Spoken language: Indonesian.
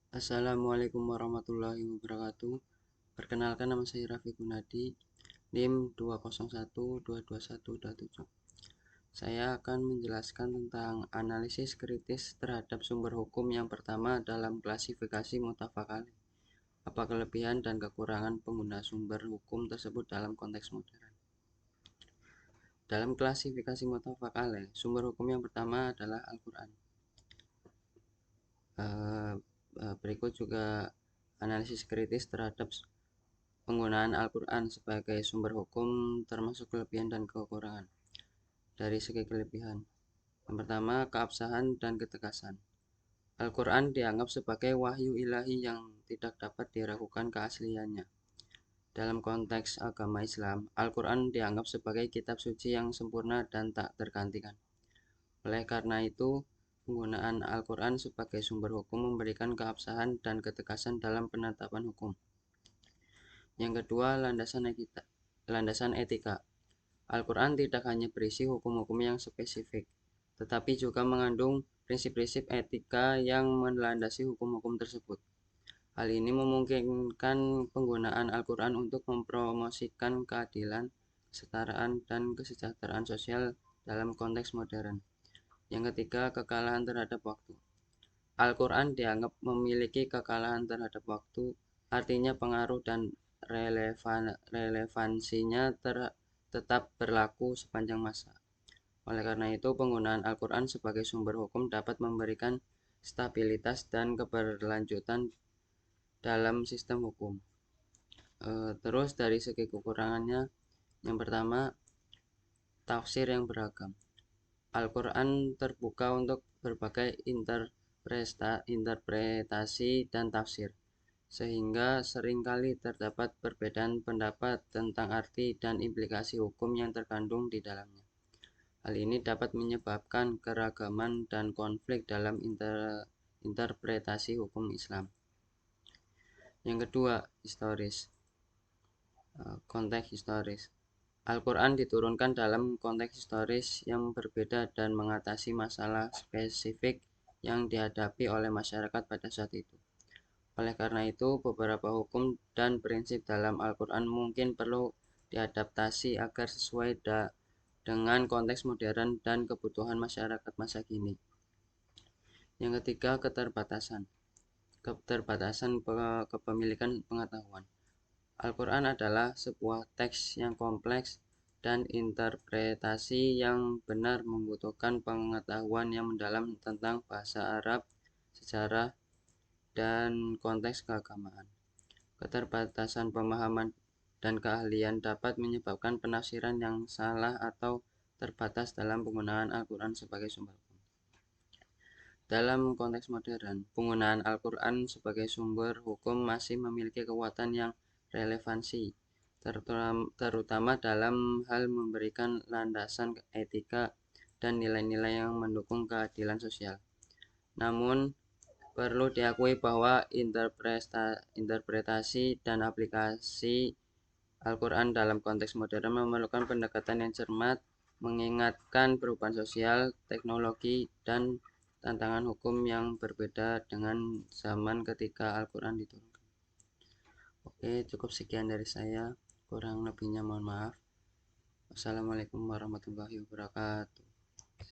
Assalamualaikum warahmatullahi wabarakatuh. Perkenalkan, nama saya Raffi Gunadi, NIM 201222127. Saya akan menjelaskan tentang analisis kritis terhadap sumber hukum yang pertama dalam klasifikasi muttafaq alaih. Apa kelebihan dan kekurangan pengguna sumber hukum tersebut dalam konteks modern? Dalam klasifikasi muttafaq alaih, sumber hukum yang pertama adalah Al-Quran. Berikut juga analisis kritis terhadap penggunaan Al-Quran sebagai sumber hukum, termasuk kelebihan dan kekurangan. Dari segi kelebihan, yang pertama, keabsahan dan ketegasan. Al-Quran dianggap sebagai wahyu ilahi yang tidak dapat diragukan keasliannya. Dalam konteks agama Islam, Al-Quran dianggap sebagai kitab suci yang sempurna dan tak tergantikan. Oleh karena itu, penggunaan Al-Quran sebagai sumber hukum memberikan keabsahan dan ketegasan dalam penetapan hukum. Yang kedua, landasan etika. Al-Quran tidak hanya berisi hukum-hukum yang spesifik, tetapi juga mengandung prinsip-prinsip etika yang melandasi hukum-hukum tersebut. Hal ini memungkinkan penggunaan Al-Quran untuk mempromosikan keadilan, kesetaraan, dan kesejahteraan sosial dalam konteks modern. Yang ketiga, kekalahan terhadap waktu. Al-Quran dianggap memiliki kekalahan terhadap waktu, artinya pengaruh dan relevansinya tetap berlaku sepanjang masa. Oleh karena itu, penggunaan Al-Quran sebagai sumber hukum dapat memberikan stabilitas dan keberlanjutan dalam sistem hukum. Terus dari segi kekurangannya, yang pertama, tafsir yang beragam. Al-Quran terbuka untuk berbagai interpretasi dan tafsir, sehingga seringkali terdapat perbedaan pendapat tentang arti dan implikasi hukum yang terkandung di dalamnya. Hal ini dapat menyebabkan keragaman dan konflik dalam interpretasi hukum Islam. Yang kedua, historis. Konteks historis. Al-Quran diturunkan dalam konteks historis yang berbeda dan mengatasi masalah spesifik yang dihadapi oleh masyarakat pada saat itu. Oleh karena itu, beberapa hukum dan prinsip dalam Al-Quran mungkin perlu diadaptasi agar sesuai dengan konteks modern dan kebutuhan masyarakat masa kini. Yang ketiga, keterbatasan. Keterbatasan kepemilikan pengetahuan. Al-Quran adalah sebuah teks yang kompleks dan interpretasi yang benar membutuhkan pengetahuan yang mendalam tentang bahasa Arab, sejarah, dan konteks keagamaan. Keterbatasan pemahaman dan keahlian dapat menyebabkan penafsiran yang salah atau terbatas dalam penggunaan Al-Quran sebagai sumber hukum. Dalam konteks modern, penggunaan Al-Quran sebagai sumber hukum masih memiliki kekuatan yang relevansi, terutama dalam hal memberikan landasan etika dan nilai-nilai yang mendukung keadilan sosial. Namun, perlu diakui bahwa interpretasi dan aplikasi Al-Quran dalam konteks modern memerlukan pendekatan yang cermat, mengingatkan perubahan sosial, teknologi, dan tantangan hukum yang berbeda dengan zaman ketika Al-Quran diturunkan. Oke, cukup sekian dari saya. Kurang lebihnya mohon maaf. Wassalamualaikum warahmatullahi wabarakatuh.